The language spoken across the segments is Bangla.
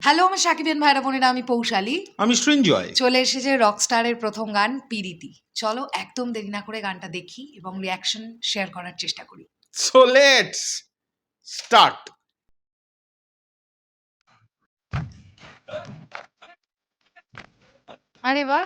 হ্যালো আমার সাকিবিয়ান ভাইরা বোনেরা, আমি পৌশালী। আমি সৃঞ্জয়। চলে এসেছে রকস্টারের প্রথম গান পিরিতি। চলো একদম দেরি না করে গানটা দেখি এবং রিয়াকশন শেয়ার করার চেষ্টা করি। So let's start. আরে বাহ,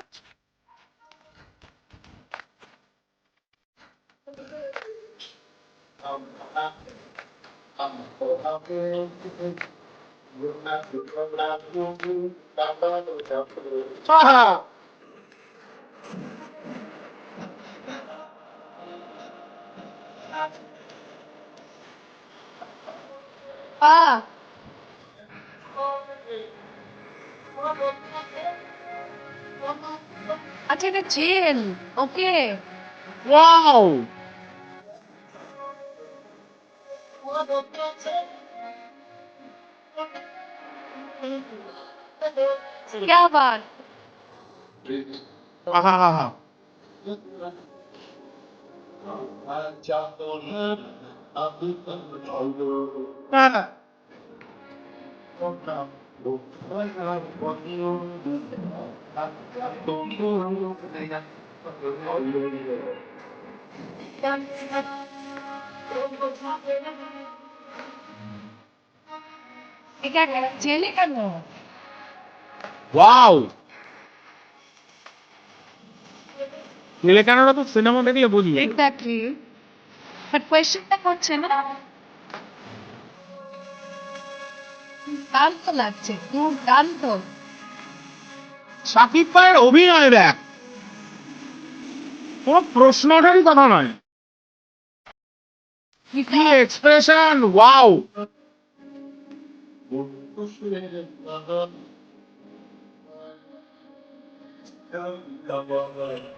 বাহ, আচ্ছা এটা জেল। ওকে, ওয়াও, क्या बात। আহা, হ্যাঁ, এটা জেলে কেন? ওয়াও। নীলেকানোরা তো সিনেমা দেখলে বুঝবে। এক্স্যাক্টলি, বাট কোয়েশ্চেনটা হচ্ছে না, দুর্দান্ত লাগছে, দুর্দান্ত। শাকিব ভাইয়ের অভিনয় দেখ, কোনো প্রশ্নটারই কথা নয়। কি এক্সপ্রেশন, ওয়াও।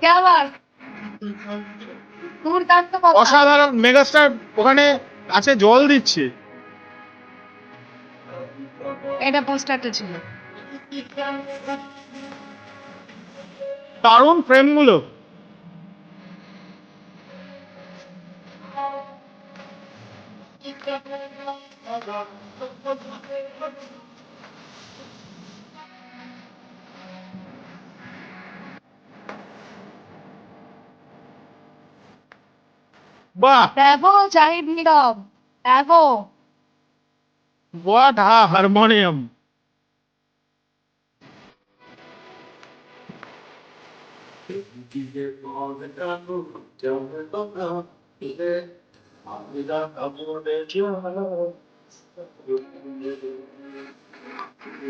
क्या बात, দুর্দান্ত কথা। অসাধারণ। মেগাস্টার ওখানে আছে, জল দিচ্ছে। এটা পোস্টারটা ছিল। দারুণ ফ্রেমগুলো। বাহ, bravo Zahid Nirob, bravo. What harmonium.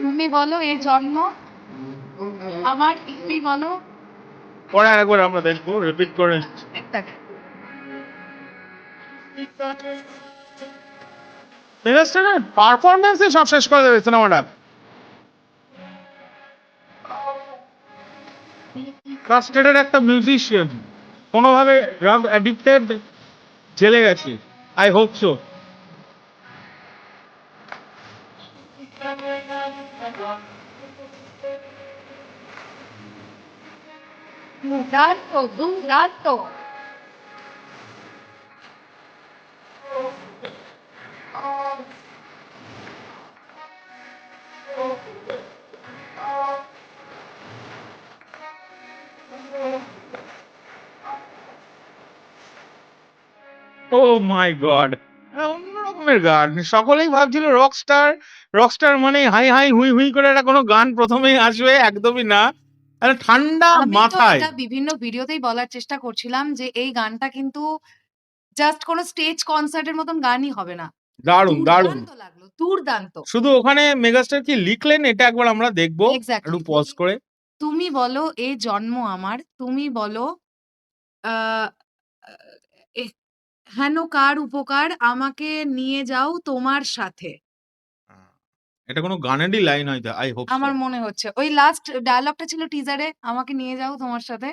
তুমি বলো এ জন্ম আমার, তুমি বলো। পরে একবার আমরা দেখবো রিপিট করে। মেগাস্টারের পারফরমেন্সে সব শেষ করে দেবে সিনেমাটা। ফ্রাস্ট্রেটেড একটা মিউজিশিয়ান, কোনোভাবে ড্রাগ অ্যাডিক্টেড, জেলে গেছে। I hope so. দুর্দান্ত, দুর্দান্ত। ও মাই গড, অন্য রকমের গান। সকলেই ভাবছিল রকস্টার, রকস্টার মানে হাই হাই হুই হুই করে একটা কোনো গান প্রথমেই আসবে, একদমই না। একটা ঠান্ডা আমি তো মাথায়। এটা বিভিন্ন ভিডিওতেই বলার চেষ্টা করছিলাম যে এই গানটা কিন্তু জাস্ট কোনো স্টেজ কনসার্টের মতন গানই হবে না। দারুণ দারুণ। দুর্দান্ত লাগলো, দুর্দান্ত। শুধু ওখানে মেগাস্টার কি লিখলেন এটা একবার আমরা দেখবো, একটু এক্স্যাক্টলি। পজ করে। তুমি বলো এ জন্ম আমার, তুমি বলো আহ, হেন কার উপকার, আমাকে নিয়ে যাও তোমার সাথে। এটা কোনো গানেরই লাইন হয়তো, আই হোপ সো। আমার মনে হচ্ছে ওই লাস্ট ডায়লগটা ছিল টিজারে, আমাকে নিয়ে যাও তোমার সাথে,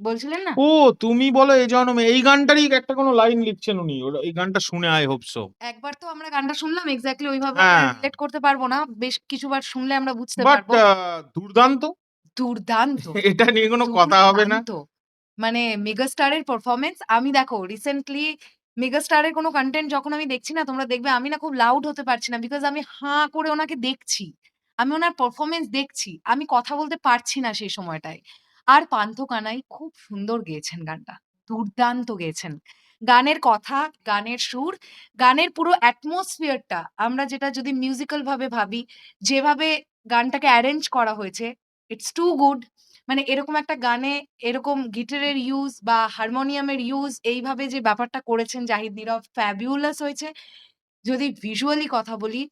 বলছিলেন না? ও, তুমি বলো এই জন্মে, এই গানটারই একটা কোনো লাইন লিখছেন উনি, এই গানটা শুনে আই হোপ সো। একবার তো আমরা গানটা শুনলাম, এক্স্যাক্টলি ওইভাবে আমরা হ্যাঁ, রিলেট করতে পারবো না, বেশ কিছুবার শুনলে আমরা বুঝতে বাট পারবো। দুর্দান্ত। দুর্দান্ত, এটা নিয়ে কোনো কথা হবে না। দুর্দান্ত। মানে মেগাস্টারের পারফরমেন্স, আমি দেখো রিসেন্টলি মেগাস্টারের কোনো কন্টেন্ট যখন আমি দেখছি না, তোমরা দেখবে আমি না খুব লাউড হতে পারছি না, বিকজ আমি হাঁ করে ওনাকে দেখছি। আমি ওনার পারফরমেন্স দেখছি। আমি কথা বলতে পারছি না সেই সময়টায়। আর পান্থ কানাই খুব সুন্দর গেয়েছেন গানটা। দুর্দান্ত গেয়েছেন। গানের কথা, গানের সুর, গানের পুরো অ্যাটমসফিয়ারটা আমরা যেটা যদি মিউজিক্যাল ভাবে ভাবি, যেভাবে গানটাকে অ্যারেঞ্জ করা হয়েছে, ইটস টু গুড। মানে এরকম একটা গানে এরকম গিটারের ইউজ বা হারমোনিয়ামের ইউজ এইভাবে যে ব্যাপারটা করেছেন জাহিদ নীরব, ফ্যাবুলাস হয়েছে। যদি ভিজুয়ালি কথা বলি,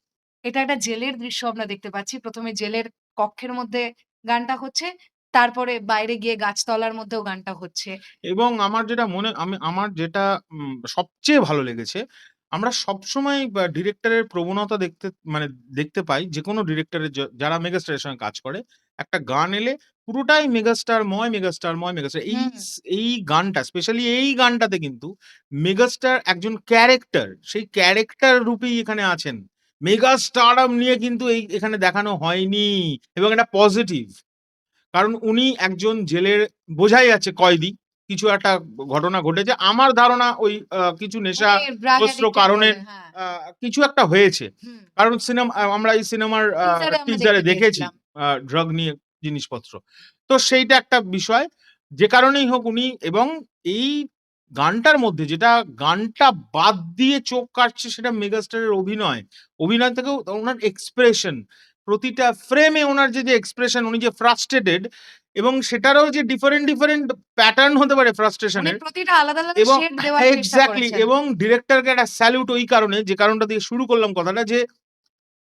এটা একটা জেলের দৃশ্য আমরা দেখতে পাচ্ছি। ১ম এ জেলের কক্ষের মধ্যে গানটা হচ্ছে, তারপরে বাইরে গিয়ে গাছতলার মধ্যেও গানটা হচ্ছে। এবং আমার যেটা সবচেয়ে ভালো লেগেছে, আমরা সবসময় ডিরেক্টরের প্রবণতা দেখতে পাই যেকোনো ডিরেক্টরের যারা মেগাস্টারের সঙ্গে কাজ করে। একটা গান এলে পুরোটাই মেগাস্টার। হুম, এই গানটা স্পেশালি এই গানটাতে কিন্তু মেগাস্টার একজন ক্যারেক্টার, সেই ক্যারেক্টার রূপেই এখানে আছেন। মেগাস্টারডম নিয়ে কিন্তু এখানে দেখানো হয়নি এবং এটা পজিটিভ। কারণ উনি একজন জেলের বোঝাই যাচ্ছে কয়েদি। কিছু একটা ঘটনা ঘটেছে। আমার ধারণা ওই কিছু উনি ড্রাগ নেশাগ্রস্ত অ্যাডিক্টেড কারণের বলে, হ্যাঁ। আ কিছু একটা হয়েছে। হুম, কারণ আমরা এই সিনেমার টিজারে আমরা টিজারে দেখতে দেখেছি পেয়েছিলাম। ড্রাগ নিয়ে জিনিসপত্র। তো সেইটা একটা বিষয়। যে কারণেই হোক উনি এবং এই গানটার মধ্যে যেটা গানটা বাদ দিয়ে চোখ কাটছে সেটা মেগাস্টারের অভিনয়। অভিনয় থেকেও উনার এক্সপ্রেশন। প্রতিটা ফ্রেমে উনার যে এক্সপ্রেশন উনি যে ফ্রাস্ট্রেটেড এবং সেটারও যে ডিফারেন্ট প্যাটার্ন হতে পারে উনি ফ্রাস্ট্রেশনের প্রতিটা আলাদা, আলাদা এবং শেড দেওয়ার চেষ্টা এক্সাক্টলি করেছেন। এবং ডিরেক্টরকে একটা স্যালুট ওই কারণে যে কারণটা দিয়ে শুরু করলাম কথাটা যে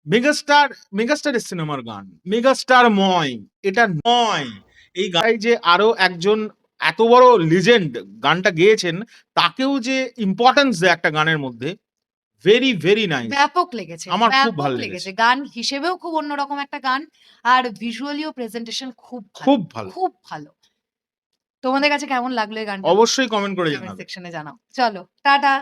মেগাস্টার মেগাস্টারের সিনেমার গান। মেগাস্টারময় এটা নয়। এই গানটাই যে আরো একজন এত বড় লিজেন্ড গানটা গেয়েছেন তাকেও যে ইম্পোর্টেন্স দেয় একটা গানের মধ্যে ভেরি নাইস। ব্যাপক লেগেছে, আমার খুব ব্যাপক ভাল লেগেছে। লেগেছে। গান হিসেবেও খুব অন্যরকম একটা গান। আর ভিজুয়ালিও প্রেজেন্টেশন খুব ভালো, খুব ভালো। খুব ভালো। তোমাদের কাছে কেমন লাগলো এই গানটা? অবশ্যই কমেন্ট করে কমেন্ট জানাবে। সেকশনে জানাও। চলো, টাটা।